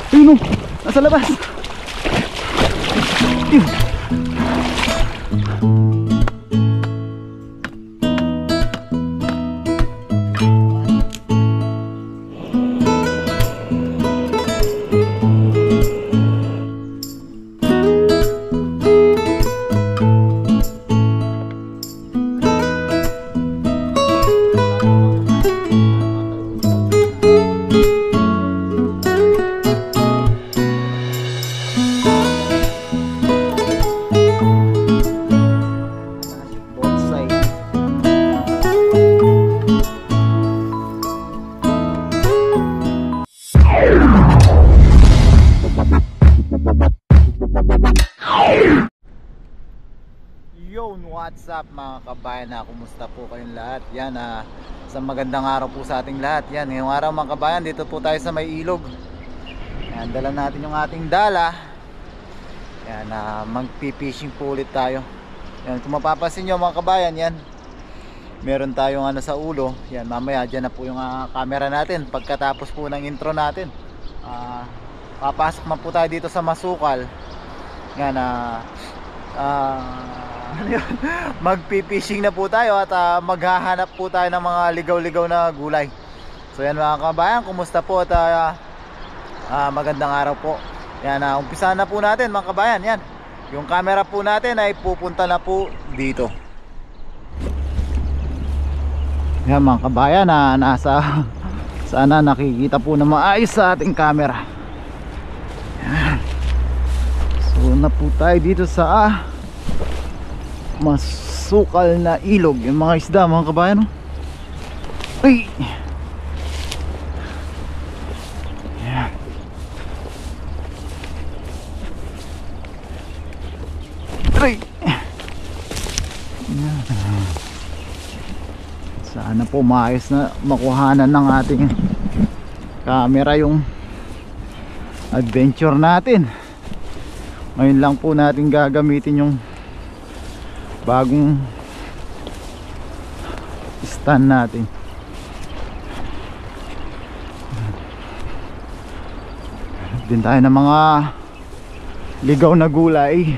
Ayun o, nasa labas. Ayun. What's up mga kabayan, kumusta po kayong lahat? Yan, sa magandang araw po sa ating lahat. Yan, ngayong araw mga kabayan, dito po tayo sa may ilog. Yan, dala natin yung ating dala. Yan, magpi-fishing po ulit tayo. Yan, kung mapapansin nyo mga kabayan, yan, meron tayong sa ulo. Yan, mamaya dyan na po yung camera natin. Pagkatapos po ng intro natin, papasok man po tayo dito sa Masukal. Yan, magpi-fishing na po tayo at maghahanap po tayo ng mga ligaw-ligaw na gulay. So yan mga kabayan, kumusta po at magandang araw po. Yan, umpisa na po natin mga kabayan. Yan, yung camera po natin ay pupunta na po dito. Yan mga kabayan, nasa sana nakikita po na maayos sa ating camera. Yan. So na po tayo dito sa Masukal na ilog. Yung mga isda mga kabayan, ay, yeah. Ay, yeah. Sana po maayos na makuhanan ng ating camera yung adventure natin. Ngayon lang po natin gagamitin yung bagong stand natin. Din tayo ng mga ligaw na gulay.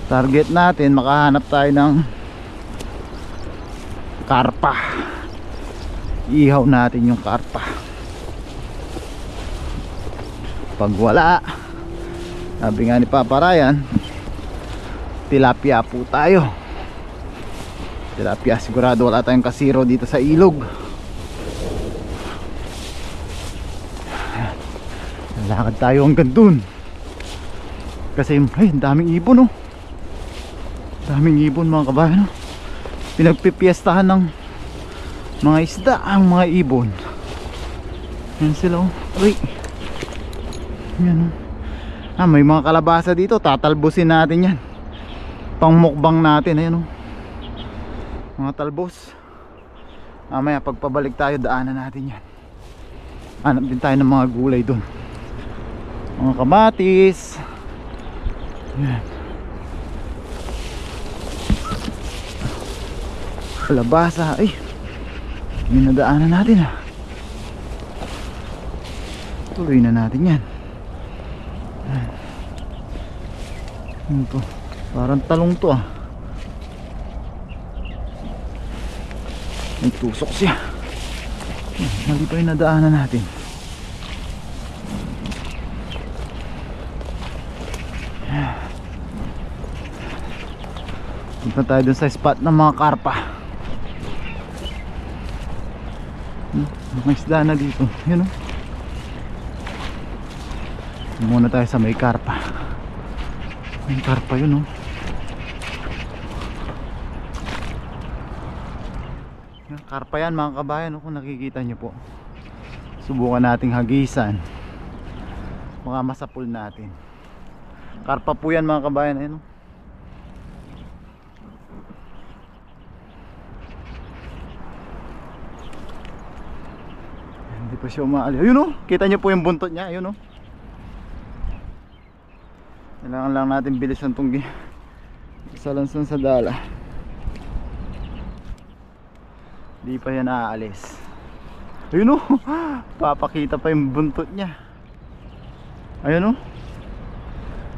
Target natin, makahanap tayo ng karpa. Ihaw natin yung karpa. Pag wala, sabi nga ni Papa Ryan, tilapia po tayo. Tilapia, sigurado wala tayong kasiro dito sa ilog. Lalakad tayo hanggang dun. Kasi ay, daming ibon, oh. Daming ibon mga kabayan, oh. Pinagpipiestahan ng mga isda ang mga ibon. Yan sila, oh. Ay, yan, oh. May mga kalabasa dito, tatalbusin natin yan. Pangmukbang natin, ayan o. Mga talbos. Mamaya pagpabalik tayo, daanan natin yan. Hanap din tayo ng mga gulay dun. Mga kamatis. Ayan. Kalabasa, ay, yun na daanan natin, tuloy na natin yan. Ito, parang talong to, may tusok siya. Mali pa yung nadaanan natin. Punta tayo dun sa spot ng mga karpa. Mga isda na dito. Yun, oh. Muna tayo sa may karpa. May karpa yun, oh. Karpa yan mga kabayan, oh, kung nakikita nyo po. Subukan nating hagisan. Mga masapul natin. Karpa po yan mga kabayan, ayun, oh. Hindi pa siya umaali. Ayun, oh, kita nyo po yung buntot niya. Ayun, oh. Kailangan lang natin bilisan itong salansan sa dala. Di pa yan aalis. Ayun o. Papakita pa yung buntot niya. Ayun o.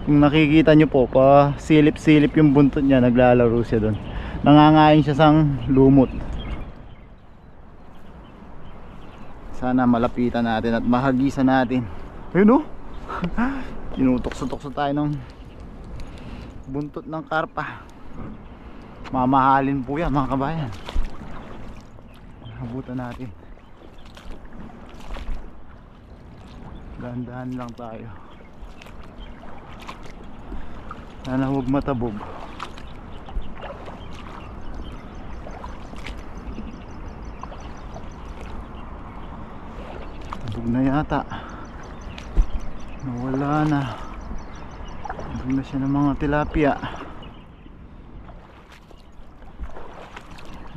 Kung nakikita nyo po, pa silip-silip yung buntot niya, naglalaro siya doon. Nangangain siya sang lumot. Sana malapitan natin at mahagisan natin. Ayun o. Tinutokso-tokso tayo ng buntot ng karpa. Mamahalin po yan mga kabayan. Habutan natin. Dahan-dahan lang tayo. Sana huwag matabog. Tabog na yata. Nawala na. Tabog na siya ng mga tilapia.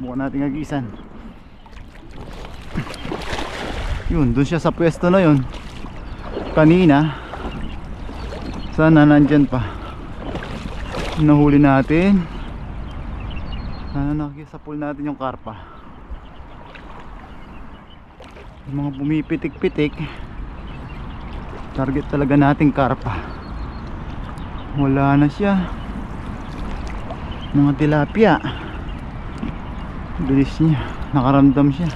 Bukan natin agisan. Yun, dun siya sa pwesto na yun kanina. Sana nandyan pa. Nahuli natin. Sana nakikisapul natin yung karpa. Yung mga pumipitik-pitik, target talaga nating karpa. Wala na siya. Mga tilapia. Bilis niya. Nakaramdam siya.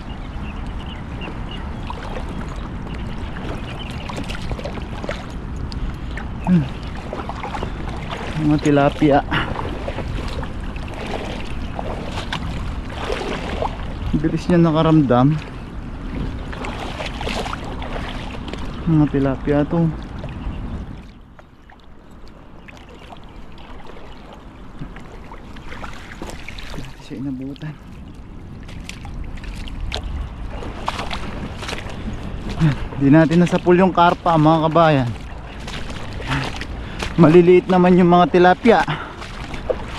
Mga tilapia. Bilis niya nakaramdam. Mga tilapia to. Hindi siya inabutan. Hindi natin nasapul yung karpa mga kabayan. Maliliit naman yung mga tilapia.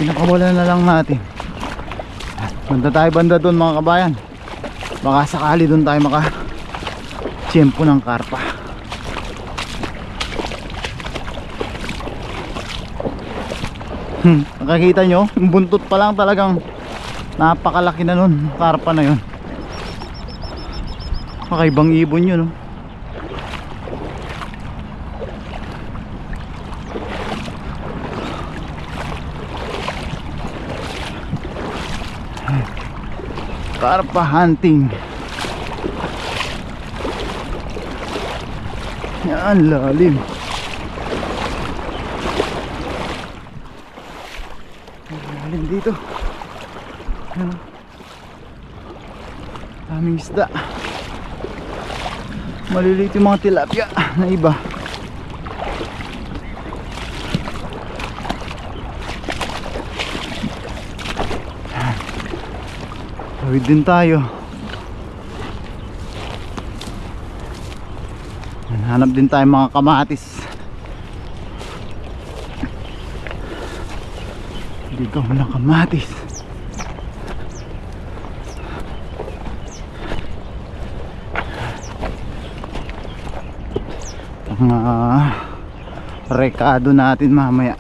Pinakawala na lang natin. Punta tayo banda doon mga kabayan. Baka sakali doon tayo tiyempo ng karpa. Nakakita nyo, yung buntot pa lang talagang napakalaki na nun. Karpa na yun. Makaibang ibon yun, no? Karpa hunting. Yan, lalim. Lalim dito. Yan. Daming isda. Maliliit yung mga tilapia na iba. Tawid din tayo. Hanap din tayo mga kamatis. Dito na kamatis. Ang rekado natin mamaya.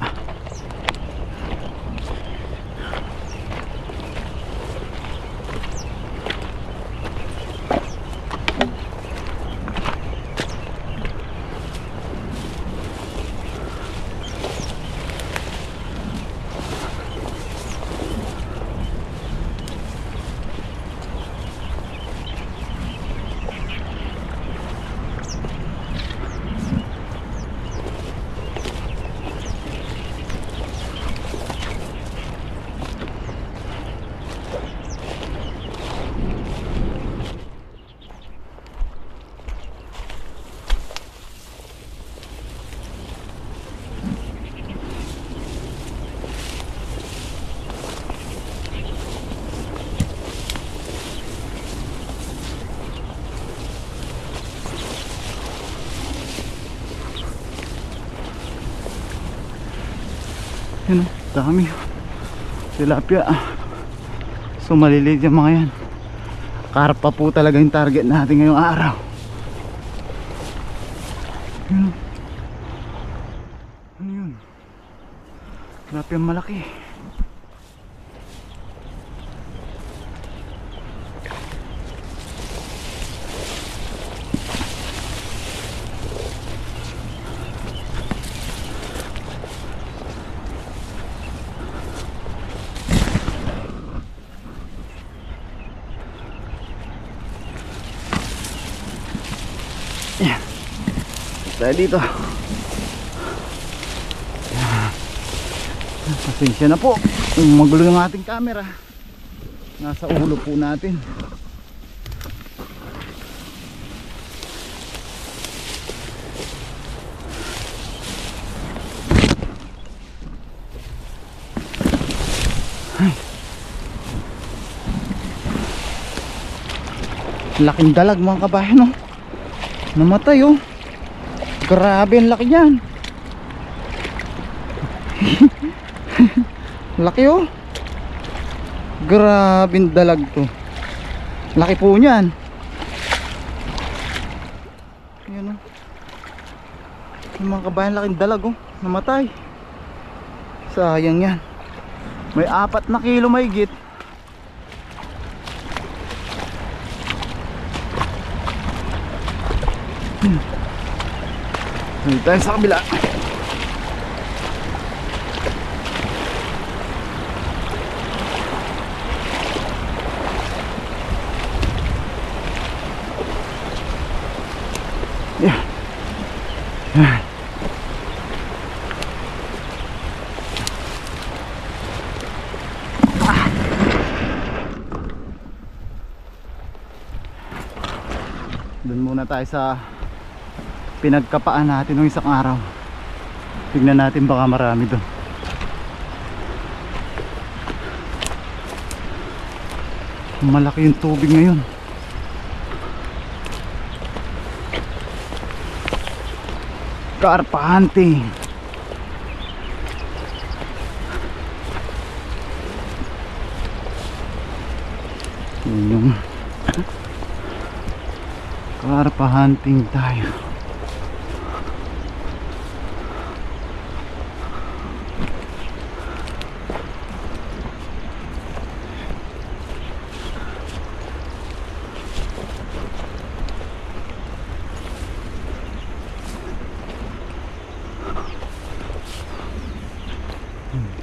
Yun, dami tilapia. So maliliit yung mga yan. Karpa po talaga yung target natin ngayong araw. Yun. Ano yun? Tilapia malaki. Yan. Tayo dito. Pasensya na po kung magulo yung ating camera. Nasa ulo po natin. Ay. Laking dalag mga kabayan, oh. Namatay, oh. Grabe ang laki niyan. Laki, oh. Grabe ang dalag to. Laki po niyan. Ayan, oh. Yung mga kabayan, laking dalag, oh. Namatay. Sayang yan. May 4 na kilo mahigit. Dito tayo sa kabila. Yeah. Yeah. Doon muna tayo sa pinagkapaan natin ng isang araw. Tignan natin baka marami doon. Malaki yung tubig ngayon. Carpa hunting. Yun yung carpa hunting tayo.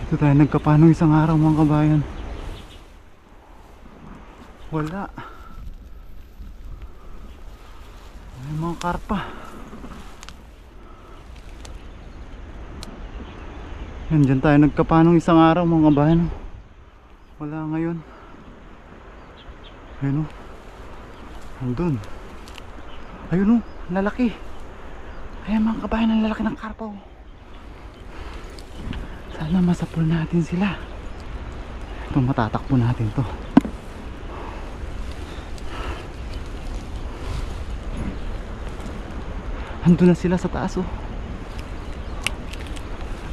Dito tayo nagkapanong isang araw mga kabayan. Wala. Ay, mga karpa. Yan, dyan tayo nagkapanong isang araw mga kabayan. Wala ngayon. Ayun, o. Andun. Ayun, o. Lalaki. Ayan mga kabayan, ang lalaki ng karpa, o. Sana masapul natin sila. Ito, matatakbo natin to. Andun na sila sa taas, oh.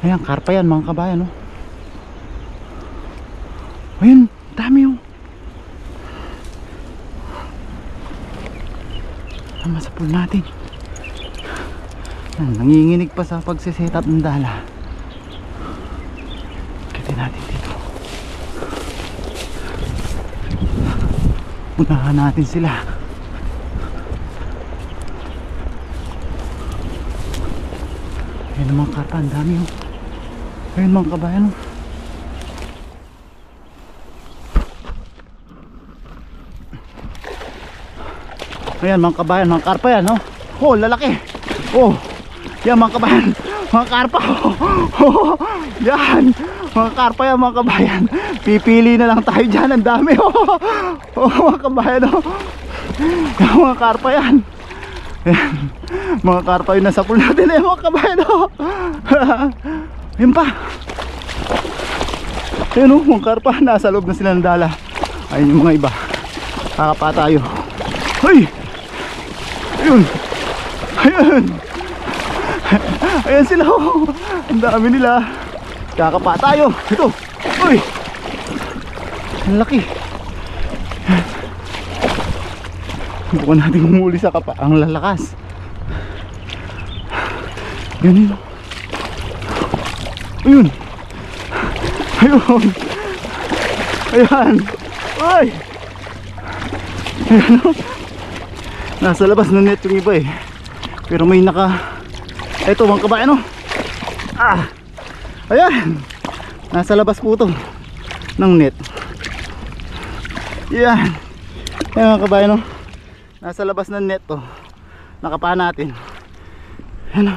Ayan, karpa yan mga kabayan, oh. Ayun, dami, oh. Masapul natin. Nanginginig pa sa pagsiset up ng dala. Natin dito. Unahan natin sila. Ayun ang mga karpa, ang dami, oh. Ayun mga kabayan, oh. Ayan mga kabayan, mga karpa yan, oh. Oh, lalaki. Oh, yan mga kabayan, mga karpa, oh. Yan mga karpa yan mga kabayan. Pipili na lang tayo dyan. Ang dami, oh. Oh mga kabayan, oh. Yan mga karpa yan. Yan. Mga karpa yung nasa pool natin, eh mga kabayan, oh. Yan pa. Yan, oh mga karpa. Nasa loob na sila ng dala. Ayun yung mga iba. Kakapa tayo. Ay. Ayun. Ayun. Ayan sila, oh. Ang dami nila. Kakapa tayo. Ito. Uy. Ang laki. Bukan natin umuli sa kapa. Ang lalakas. Yan yun. Ayun. Ayun. Ayan. Uy. Ayan, oh. Nasa labas ng net yung iba, eh. Pero may naka. Ito mga kabayan, oh. Ah. Ayan. Nasa labas po ito ng net. Yan. Ayan mga kabayan, oh. Nasa labas ng net to nakapa natin. Ano?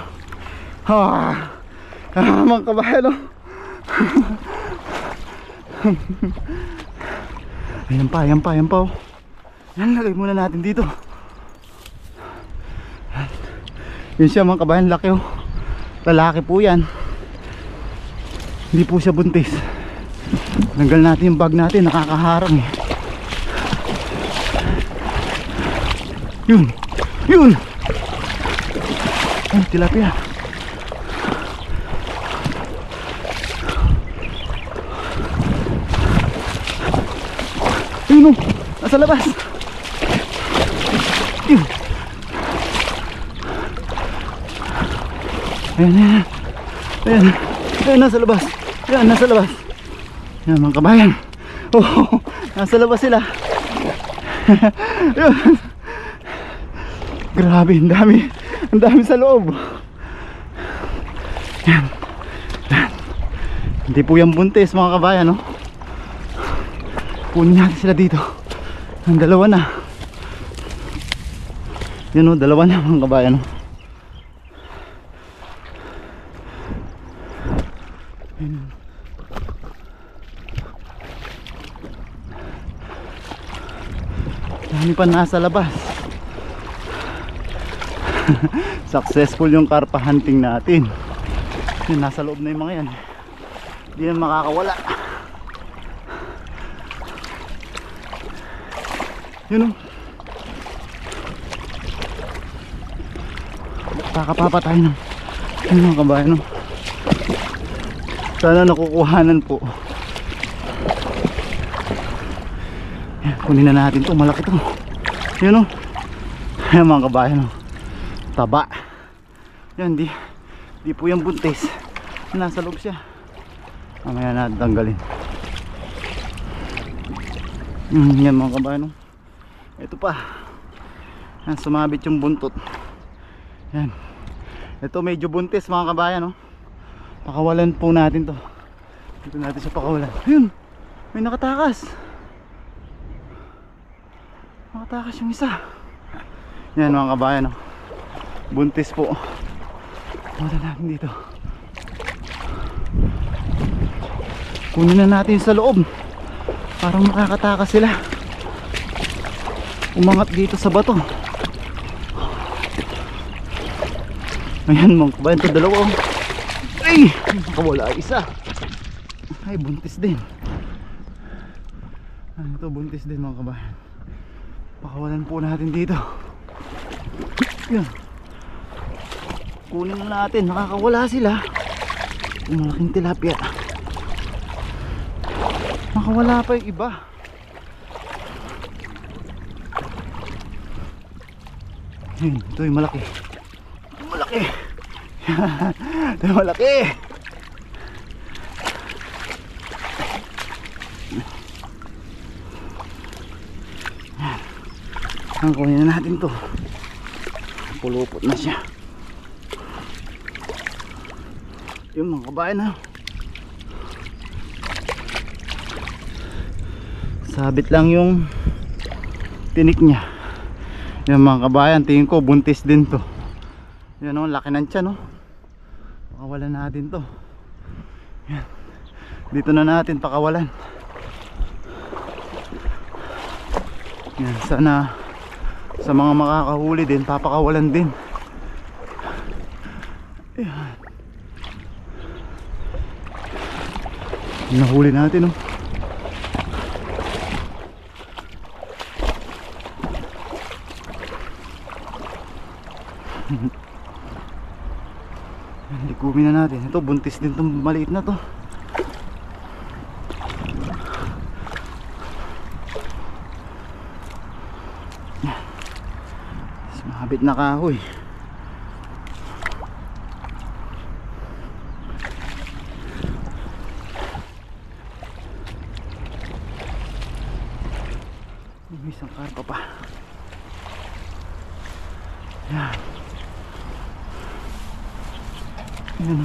Mga kabayan, oh. Ayan pa oh. Yan, lagay muna natin dito. Yun siya mga kabayan, laki oh. Lalaki po yan. Hindi po siya buntis. Tanggal natin yung bag natin, nakakaharang eh. Yun ay, tilapia. Ayun oh, nasa labas. Yun. Ayan, nasa labas. Ayan, nasa labas. Ayan mga kabayan. Oh, nasa labas sila. Yun. Grabe, ang dami sa loob. Yan. Hindi po yan buntis mga kabayan, no? Kunin natin sila dito. Ang dalawa na. Yan o, dalawa na mga kabayan, no? Yan. Dami pa nasa labas. Successful yung karpa hunting natin. Yun, nasa loob na yung mga yan. Hindi na makakawala. Yun o. Kakapapa tayo ng yun mga kabayan o. Sana nakukuhanan po. Yan, kunin na natin to. Malaki to. Yun o. Yan mga kabayan o. Taba. Yan, di po yung buntis. Nasa loob siya. Mamaya natin tanggalin. Yan mga kabayan. Ito pa. Yan, sumabit yung buntot. Yan. Ito medyo buntis mga kabayan. Pakawalan po natin to. Dito natin siya pakawalan. Ayun, may nakatakas. Nakatakas yung isa. Yan mga kabayan. Buntis po. Wala natin dito. Kunin na natin sa loob. Parang makakatakas sila. Umangat dito sa bato. Ayan mga kabayan, ito dalawa. Ay! Nakawala isa. Ay, buntis din. Ito buntis din mga kabayan. Pakawalan po natin dito. Yan. Kunin na natin, nakakawala sila. Yung malaking tilapia. Nakawala pa yung iba. Yun, ito yung malaki. Malaki. Ito yung malaki. Ang kunin na natin to. Pulupot na siya. Yung mga kabayan na. Sabit lang yung tinik niya. Yung mga kabayan, tingin ko buntis din to. Yan o, laki ng tiyan o. Pakawalan natin to. Yan. Dito na natin pakawalan. Yan, sana sa mga makakahuli din, papakawalan din. Yan. Nahuli natin oh. Likumin na natin. Ito buntis din itong maliit na to. Mahabit na kahoy. May isang karpa pa. Yan. Yan.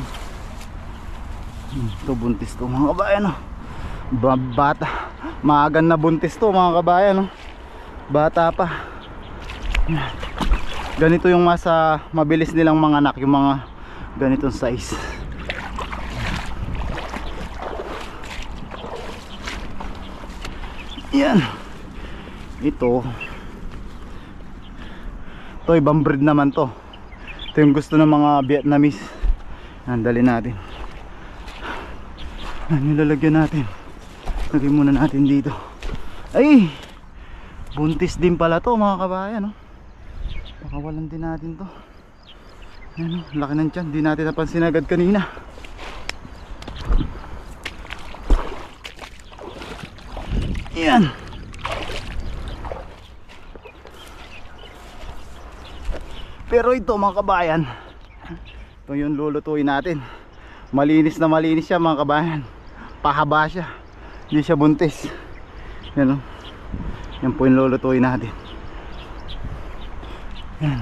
Ito buntis to mga kabayan. Bata. Maagan na buntis to mga kabayan. Bata pa. Yan. ganito yung mabilis nilang manganak, yung mga ganitong size. Yan. Ito ibang breed naman to. Ito yung gusto ng mga Vietnamese. Andali natin. Nilalagyan natin. Lagyan muna natin dito. Ay, buntis din pala to mga kabayan, no? Pakawalan din natin to. Ayan, laki ng tiyan. Di natin napansin agad kanina. Yan. Pero ito mga kabayan, ito yung lulutuin natin. Malinis na malinis siya mga kabayan. Pahaba siya. Hindi siya buntis. Yan o. Yan po yung lulutuin natin. Yan.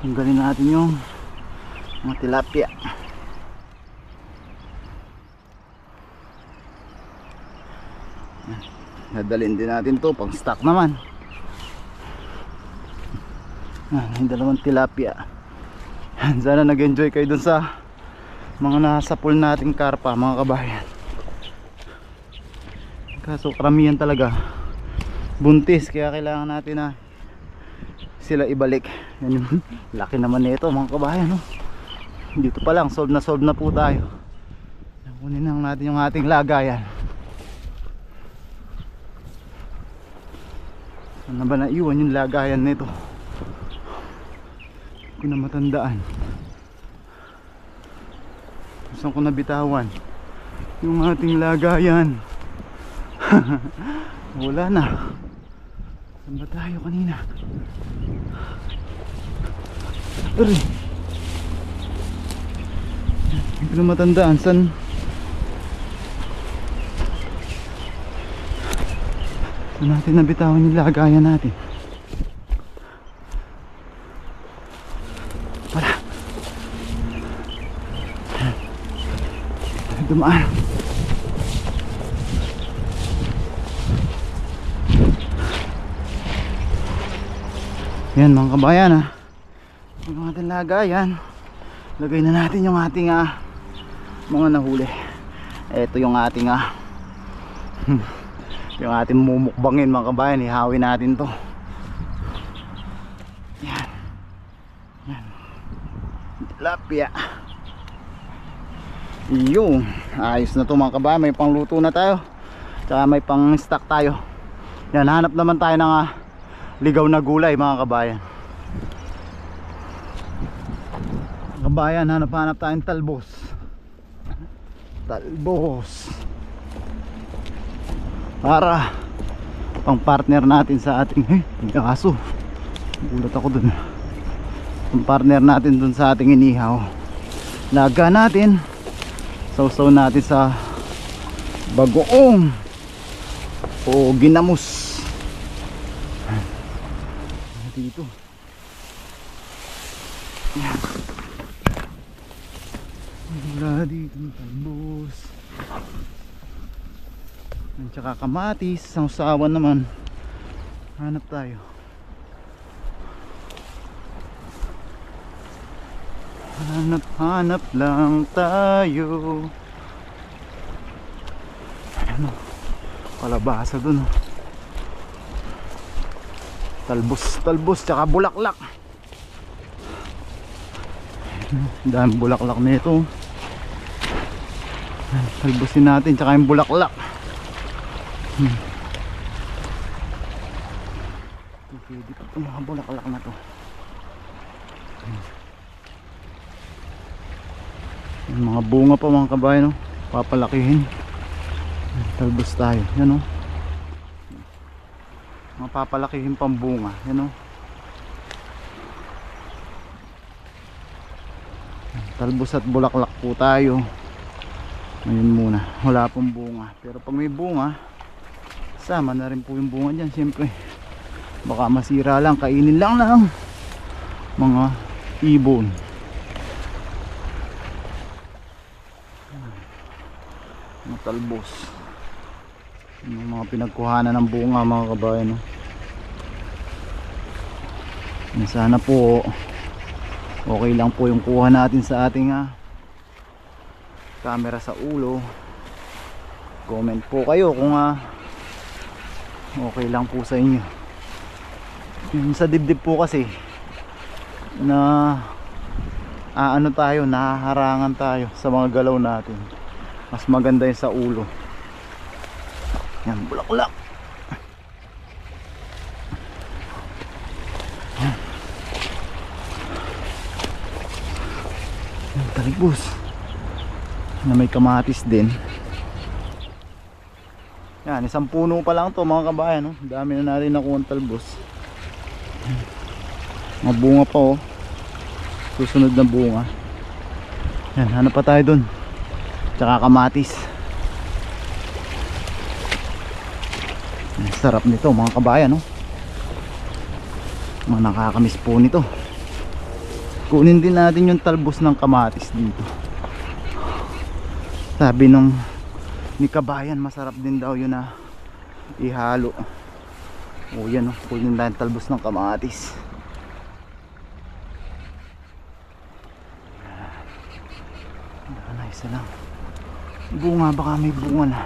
Tanggalin natin yung mga tilapia. Dadalhin din natin to pang stock naman. Yung dalawang tilapia. Sana nag-enjoy kayo dun sa mga nasa pool nating karpa mga kabayan. Kaso karamihan talaga buntis, kaya kailangan natin na sila ibalik. Yan yung laki naman nito mga kabayan, no? Dito pa lang solve na po tayo. Kunin lang natin yung ating lagayan. Saan na ba naiwan yung lagayan nito? Hindi ko na matandaan. Saan ko nabitawan yung ating lagayan? Wala na. Saan ba tayo kanina? Aray, hindi ko na matandaan saan natin nabitawan yung lagayan natin. Wala. Dumaan. Yan mga kabayan, yung ating lagayan. Lagay na natin yung ating mga nahuli. Ito yung ating yung ating mumukbangin mga kabayan. Ihawin natin to. Yan. Yan. Tilapia. Yung ayos na to mga kabayan. May pangluto na tayo, tsaka may pang stock tayo. Yan, hanap naman tayo ng ligaw na gulay mga kabayan. Kabayan, hanap tayong talbos. Para pang partner natin sa ating kaso gulat ako dun. Pang partner natin dun sa ating inihaw. Laga natin, sausaw natin sa bagoong o ginamos. Dito wala dito ng talbos at saka kamatis. Sausawan naman, hanap tayo. Hanap lang tayo. Ano, kalabasa dun. Talbos tsaka bulaklak. Dami bulaklak nito. Talbosin natin tsaka yung bulaklak. Pwede pa itong mga bulaklak na to. Yung mga bunga pa mga kabayan, no? Papalakihin. Talbos tayo. Yan, no? Mapapalakihin pang bunga. Yan, no? Talbos at bulaklak po tayo ngayon muna. Wala pong bunga, pero pag may bunga, sama na rin po yung bunga dyan. Siyempre baka masira lang, kainin lang ng mga ibon. Mga talbos. Yung mga pinagkuhanan ng bunga mga kabayan, no? Sana po okay lang po yung kuha natin sa ating camera sa ulo. Comment po kayo kung okay lang po sa inyo. Yung sa dibdib po kasi na ano tayo, nahaharangan tayo sa mga galaw natin. Mas maganda yung sa ulo. Yan, bulaklak. Yan. Yan, talibos na may kamatis din. Yan, isang puno pa lang to mga kabayan, no? Dami na natin nakuha ng talbos. Mga bunga pa, oh. Susunod na bunga. Yan, hanap pa tayo dun. Tsaka kamatis. Yan, sarap nito mga kabayan, no? Mga nakakamiss po nito. Kunin din natin yung talbos ng kamatis dito. Sabi nung ni kabayan, masarap din daw yun na ihalo. O yan, no? Kunin natin talbos ng kamatis. Isa lang bunga, baka may bunga na.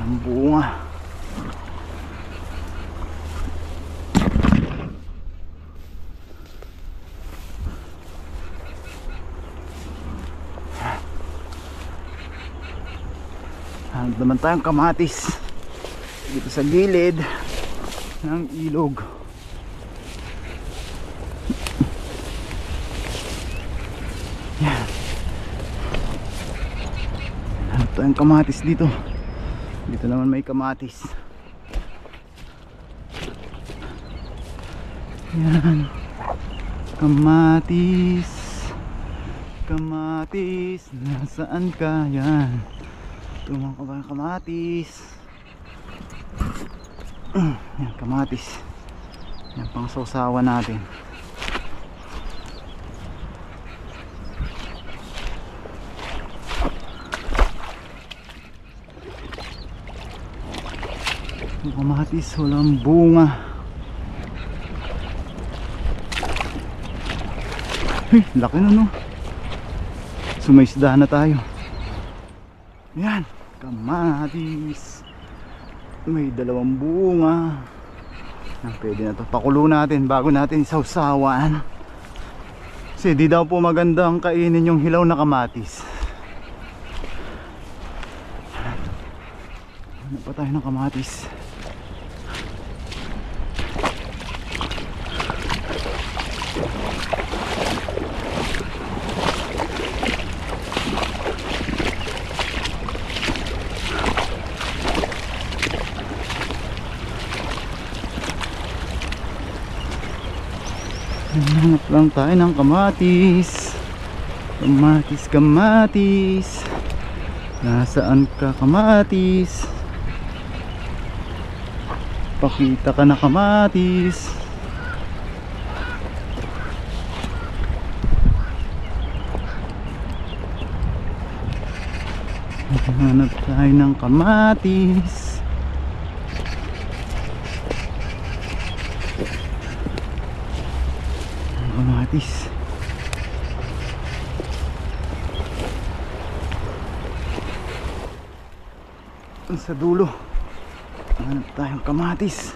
Ang bunga. Hanap naman tayong kamatis dito sa gilid ng ilog. Yan. Hanap tayong kamatis dito. Dito naman may kamatis. Yan. Kamatis. Kamatis. Nasaan ka? Yan. Tumang ka ba yung kamatis? Yan, kamatis. Yan, pang sausawan natin. Yung kamatis, walang bunga. Laki na, no? Sumaisda na tayo. Yan, kamatis. May dalawang bunga. Yan, pwede na to. Pakulo natin bago natin isawsawan. Kasi di daw po magandang kainin yung hilaw na kamatis. Ano pa tayo ng kamatis? Hanap lang tayo ng kamatis. Kamatis, kamatis. Nasaan ka kamatis? Pakita ka na kamatis. Hanap tayo ng kamatis. Kamatis. Sa dulo hanap tayong kamatis.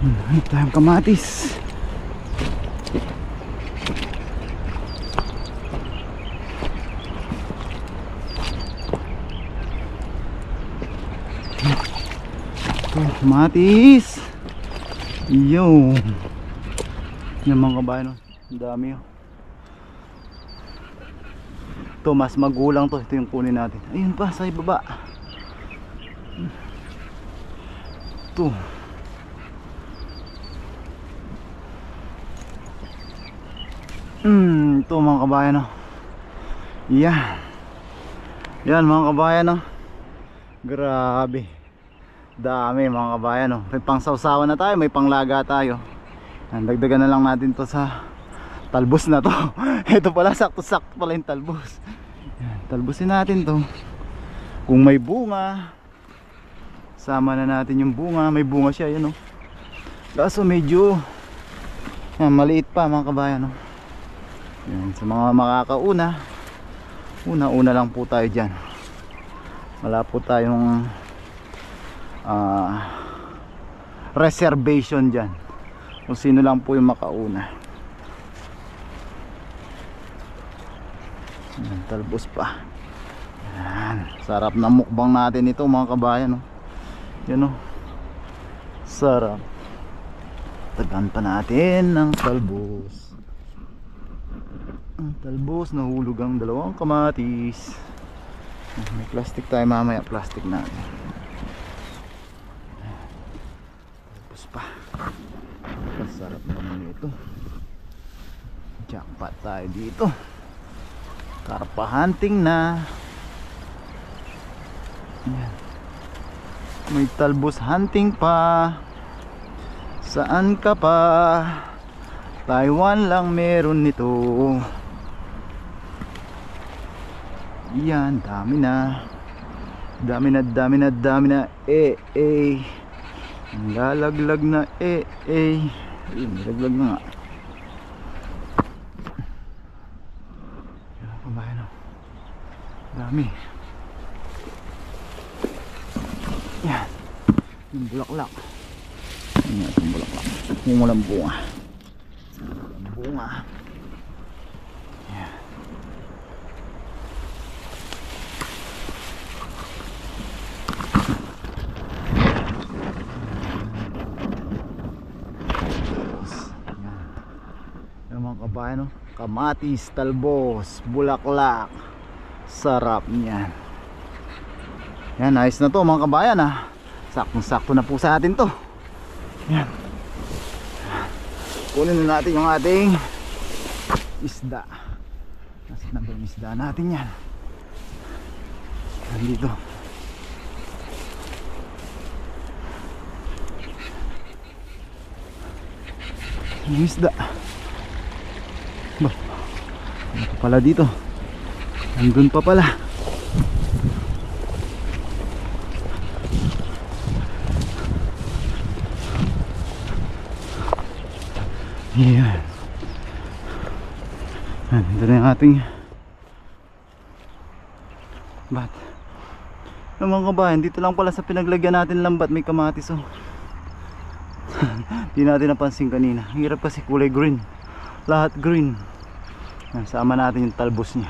Hanap tayong kamatis. Ito, kamatis. Yo, yung mga kabayan, ang dami oh. Ito mas magulang to, ito yung kunin natin. Ayun pa sa ibaba. Ito. Ito mga kabayan oh. Yeah. Yan mga kabayan oh. Grabe. Dami mga kabayan oh. May pangsawsawan na tayo, may panglaga tayo. Dagdagan na lang natin to sa talbos na to. Ito pala, sakto-sakto pala yung talbos. Yan, talbosin natin to. Kung may bunga, sama na natin yung bunga. May bunga siya, yun oh. Kaso medyo yan, maliit pa mga kabayan oh. Yan, sa mga makakauna, una lang po tayo dyan. Wala po tayong reservation dyan. Kung sino lang po yung makauna. Yan, talbos pa. Yan, sarap na mukbang natin ito mga kabayan oh. Yan oh. Sarap. Tagan pa natin ng talbos. Ang talbos, nahulog ang dalawang kamatis. May plastic tayo mamaya, plastic natin. Talbos pa. Sarap naman ito. Jackpot tayo dito. Karpa hunting na. Yan. May talbos hunting pa. Saan ka pa? Taiwan lang meron nito. Yan, dami na. Dami na. Lalaglag na ayun, nilaglag na nga. Yan, kumain o. Dami. Yan. Yung bulaklak. Yan yung bulaklak. Kung walang bunga. Walang bunga. Yan. Kabayan, no? Kamatis, talbos, bulaklak. Sarap niyan. Yan, ayos na to mga kabayan ha. Saktong-sakto na po sa atin to. Yan. Kunin na natin yung ating isda. Nasaan na ba yung isda natin yan? Nandito. Yung isda. Ba, ano pa pala dito? Nandun pa pala. Ayan. Ito na yung ating bat. Yung mga kabayan, dito lang pala sa pinaglagyan natin lambat may kamatis oh. Di natin napansin kanina. Hirap kasi kulay green. Lahat green. Yan, sama natin yung talbos niya.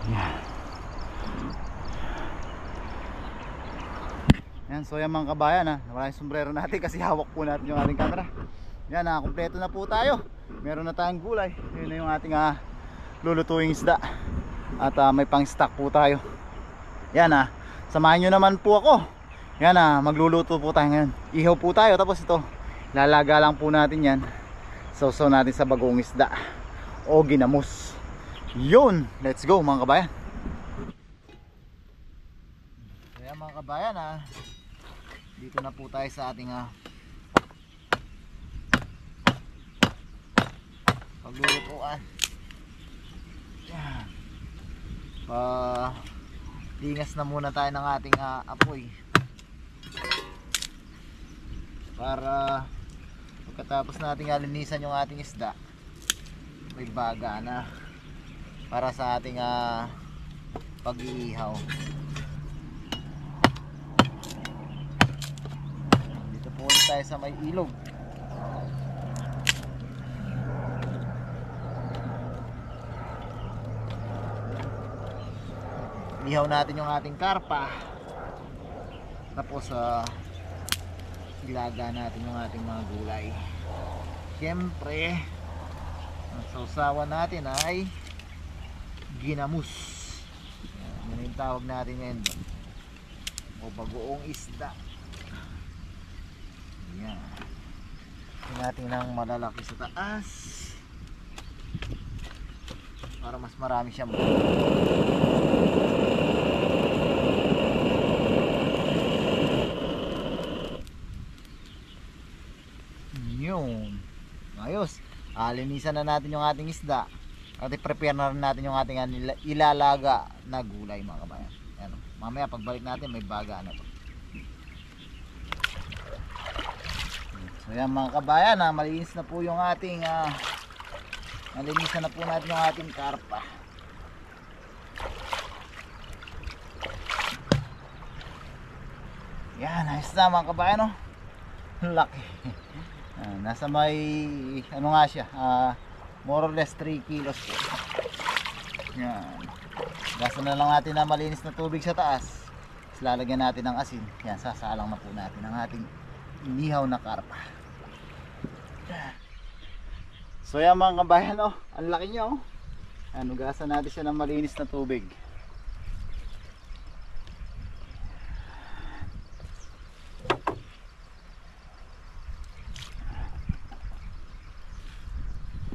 Yan. Yan, so yan mga kabayan ha. Wala yung sombrero natin kasi hawak po natin yung ating camera. Yan ha, kompleto na po tayo. Meron na tayong gulay. Yun na yung ating lulutuing isda. At may pang stock po tayo. Yan ha, samahan nyo naman po ako. Yan ha, magluluto po tayo ngayon. Ihaw po tayo, tapos ito lalaga lang po natin yan. Sausaw natin sa bagong isda o ginamos. Yun, let's go mga kabayan. Kaya mga kabayan ha, dito na po tayo sa ating paglulutuan. Yan. Lingas na muna tayo ng ating apoy para pagkatapos nating alinisan yung ating isda, may baga na para sa ating pag-iihaw. Dito po ulit tayo sa may ilog. Ihaw natin yung ating karpa. Tapos ilaga natin yung ating mga gulay. Siyempre ang sausawan natin ay ginamos. Yan yung tawag natin ngayon, o bagoong isda. Yan, natin ng malalaki sa taas para mas marami siyang yun. Ayos, linisan na natin yung ating isda at i-prepare na rin natin yung ating ilalaga na gulay, mga kabayan. Yan, mamaya pagbalik natin may baga na to. So yan mga kabayan, malinis na po yung ating nalinisan na po natin yung ating karpa. Yan, ayos na mga kabayan, oh. Laki. Nasa may ano nga siya, more or less 3 kilos po. Yan, gasa na lang natin na malinis na tubig sa taas. Tapos lalagyan natin ng asin. Yan, sasalang na po natin ang ating inihaw na karpa. So yan mga kabayan, oh, ang laki niya, oh. Yan, ugasan natin siya ng malinis na tubig.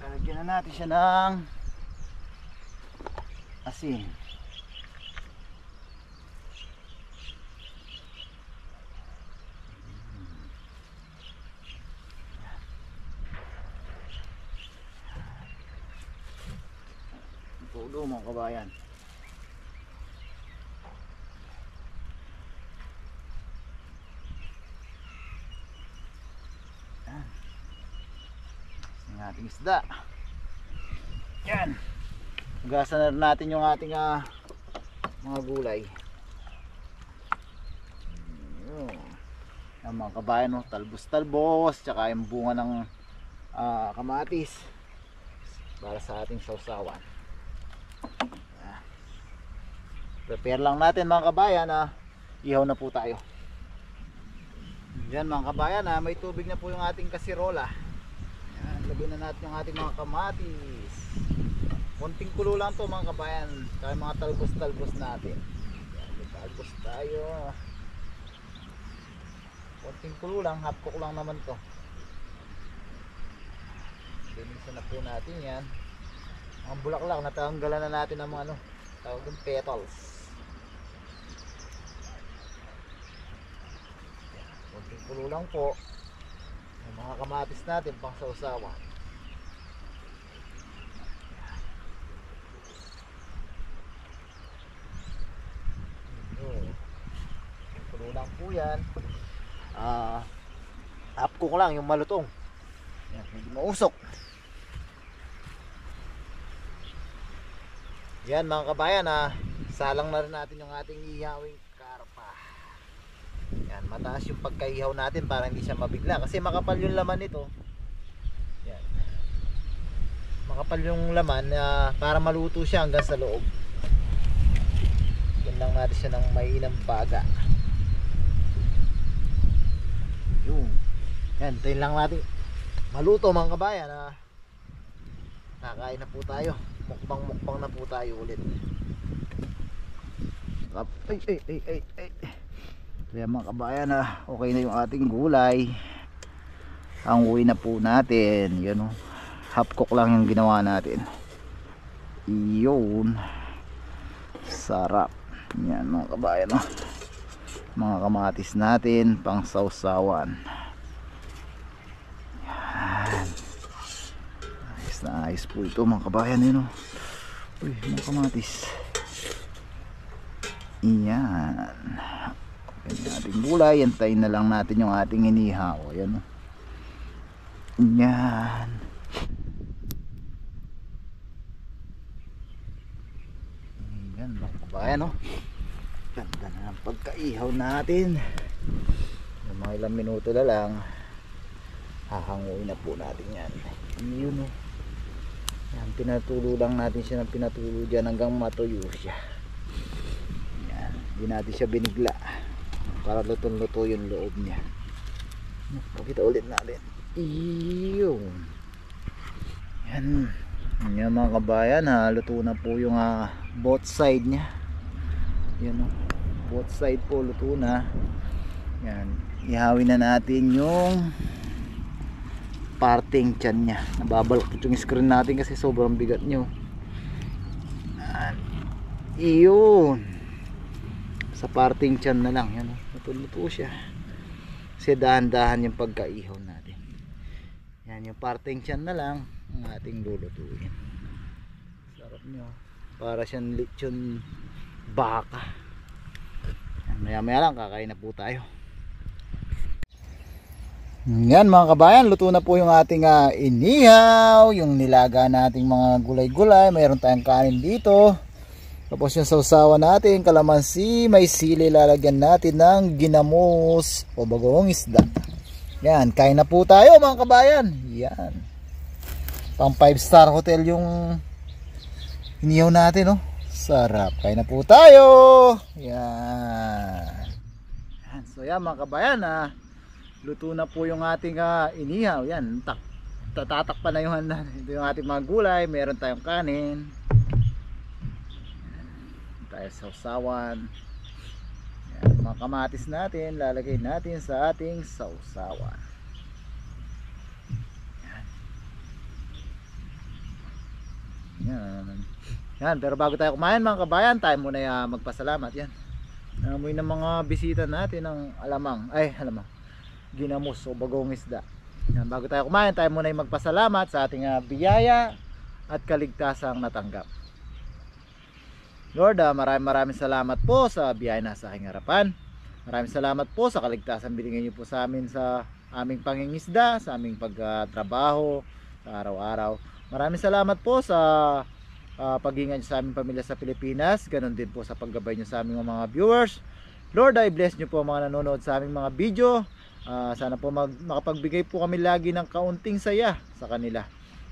Lagyan na natin siya ng asin. Tulo mga kabayan. Yan. Ang ating isda. Yan. Ugasan na natin yung ating mga gulay. Yan mga kabayan, no? Talbos-talbos, tsaka yung bunga ng kamatis para sa ating sausawan. Prepare lang natin mga kabayan, ihaw na po tayo. Yan mga kabayan, may tubig na po yung ating kasirola. Yan, lagyan na natin yung ating mga kamatis. Konting kulo lang to mga kabayan, kaya mga talbos-talbos natin. Yan, talbos tayo. Konting kulo lang, half cook lang naman to. Linisan na po natin yan. Ang bulaklak, natanggalan na natin ng mga tawag yung petals. Konting kulo lang po. Yung mga kamatis natin pang sausawan. Kulo lang po yan. Half cook lang yung malutong. Yan, hindi mausok. Yan mga kabayan, salang na rin natin yung ating ihawing karpa. Yan, mataas yung pagkaihaw natin para hindi siya mabigla kasi makapal yung laman nito. Yan, makapal yung laman para maluto siya hanggang sa loob. Yan lang natin siya ng mainang baga. Yun. Yan, tayo lang natin maluto mga kabayan. Kakain na po tayo. Mukbang na po tayo ulit. Ay. Kaya mga kabayan, okay na yung ating gulay. Ang uwi na po natin. Yan, half cook lang yung ginawa natin. Iyon. Sarap. Yan mga kabayan, mga kamatis natin pang sausawan. Yan. Ayos po ito mga kabayan, yun, uy, mga kamatis. Iyan. Yung ating gulay, antayin na lang natin yung ating inihaw. Ayan, Iyan. Iyan mga kabayan, ganda na ang pagkaihaw natin. Yung mga ilang minuto na lang hahanguin na po natin yan. Yun, yan, pinatulo lang natin siya ng pinatulo dyan hanggang matuyo siya. Yan, hindi natin siya binigla para lutong-luto yung loob niya. Pakita ulit natin. Iyon. Yan. Yan mga kabayan, luto na po yung both side nya. Yan o. Both side po luto na. Yan. Ihawin na natin yung parting tiyan nya. Nababalot yung screen natin kasi sobrang bigat nyo. Iyon. Sa parting tiyan na lang. Yan o. Luto siya. Kasi dahan-dahan yung pagkaihaw natin. Yan yung parting tiyan na lang ang ating lulutuin. Sarap nyo. Para siyang lechon baka. Maya maya lang kakain na po tayo. Yan mga kabayan, luto na po yung ating inihaw, yung nilaga nating mga gulay-gulay. Mayroon tayong kanin dito. Tapos yung sausawa natin, kalamansi, may sili, lalagyan natin ng ginamos o bagong isda. Yan, kain na po tayo mga kabayan. Yan. Pang 5-star hotel yung inihaw natin, oh. Sarap. Kain na po tayo. Yan. So yan mga kabayan, luto na po yung ating inihaw. Yan, tatakpan na yung handa. Ito yung ating mga gulay. Meron tayong kanin. Tayo sausawan. Yan, mga kamatis natin, lalagay natin sa ating sausawan. Yan. Yan, pero bago tayo kumain mga kabayan, tayo muna magpasalamat. Yan. Amoy ng mga bisita natin ng alamang, ginamos o bagong isda. Yan, bago tayo kumain, tayo muna magpasalamat sa ating biyaya at kaligtasang natanggap. Lord, maraming salamat po sa biyaya na sa aking harapan. Maraming salamat po sa kaligtasan binigay niyo po sa amin sa aming pangingisda, sa aming pagtrabaho sa araw-araw. Maraming salamat po sa pag-iingat niyo sa aming pamilya sa Pilipinas. Ganon din po sa paggabay niyo sa aming mga viewers. Lord, I bless niyo po mga nanonood sa aming mga video. Sana po makapagbigay po kami lagi ng kaunting saya sa kanila.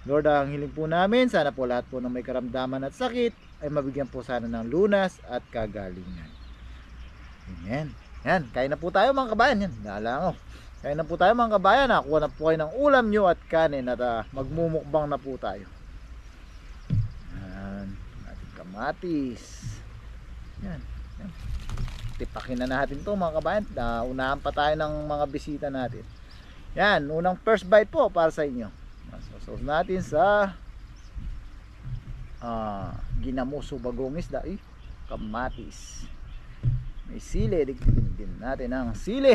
Lord, ang hiling po namin, sana po lahat po ng may karamdaman at sakit ay mabigyan po sana ng lunas at kagalingan. Amen. Yan, kain na po tayo mga kabayan. Yan, nalangaw. Kain na po tayo mga kabayan. Nakuha na po kayo ng ulam nyo at kanin at magmumukbang na po tayo. Yan, ating kamatis. Yan, yan. Tipakin na natin to mga kabayan. Unahan pa tayo ng mga bisita natin. Yan, unang first bite po para sa inyo. Sauce natin sa ginamuso bagong isda, kamatis, may sili, digpin din natin ang sili.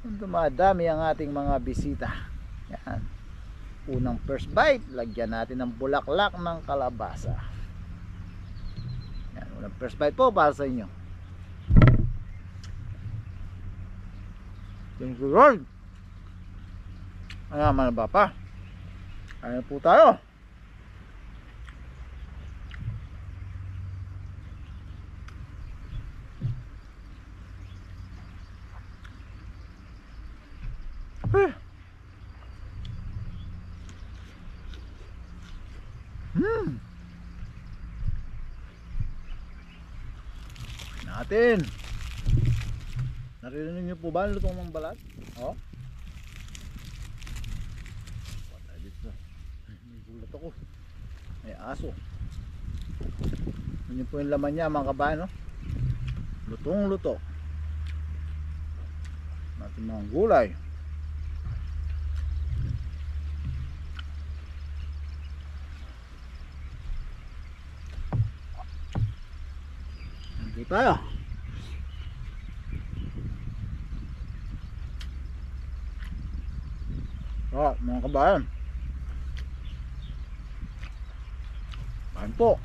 Dumadami ang ating mga bisita. Yan, unang first bite, lagyan natin ng bulaklak ng kalabasa. Yan, unang first bite po para sa inyo. Thank you Lord. Ano naman ba pa? Ayan po tayo. Natin. Narinig niyo po ba ang lutong ng balat? Oh. Patay dito. May gulat ako. May aso. Yun po yung laman niya mga kabayan, no? Lutong luto. Natin mga gulay. Nandito tayo. Mga kabayan, kain po.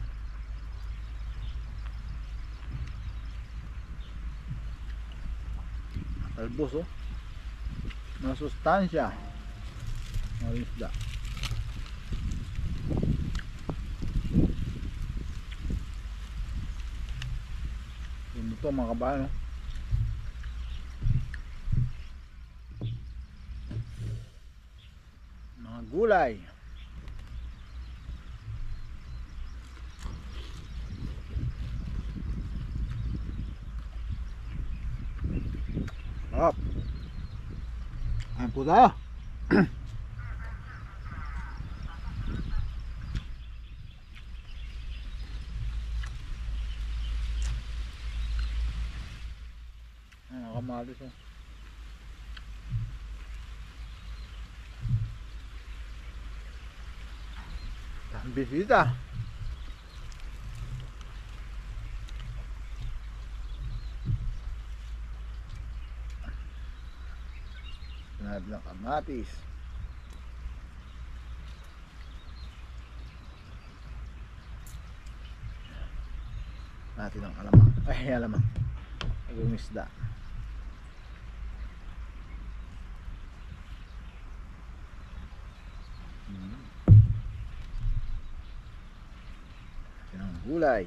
Talbos, oh, na sustansya ng isda. Yun ito mga kabayan, oh. Gulay. Up. Ayan po tayo. Ayan, kamatis oh. Ang bisita. Sinad ng kamatis. Natin ang alamang. Ay, alamang. Yung isda. Yan ang gulay.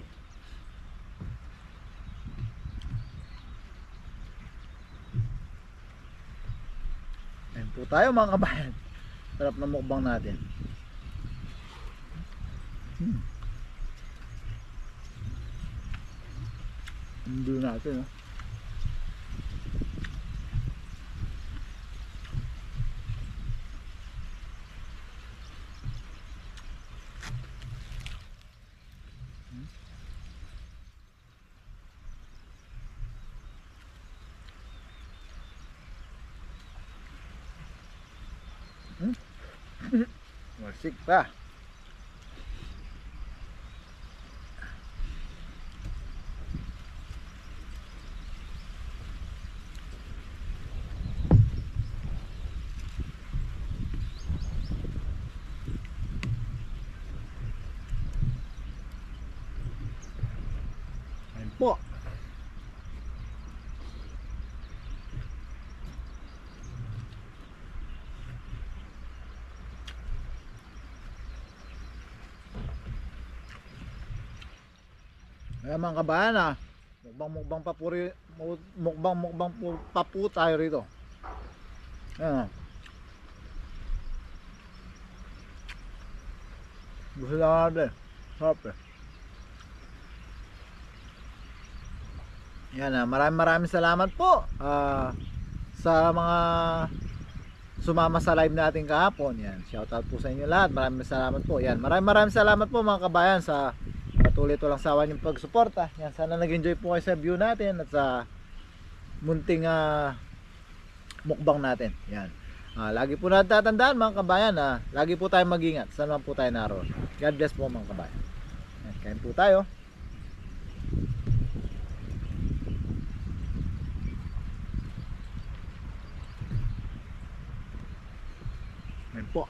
Ayan po tayo mga kabayan. Sarap na mukbang natin. Hindi natin oh. Masik pa. Ayan po. Ayan mga kabayan ah. Mukbang pa po tayo rito. Ayan ah. Gusto lang natin. Sarap eh. Yan ah, maraming salamat po sa mga sumama sa live natin kahapon. Yan, shoutout po sa inyo lahat. Maraming salamat po. Yan, maraming salamat po mga kabayan sa patuloy to lang sawa yung pagsuporta. Yan, sana nag-enjoy po kayo sa view natin at sa munting mukbang natin. Yan. Lagi po natin tatandaan mga kabayan lagi po tayong mag-ingat. Saan man po tayo naroon. God bless po mga kabayan. Yan, kain po tayo. Ayan po.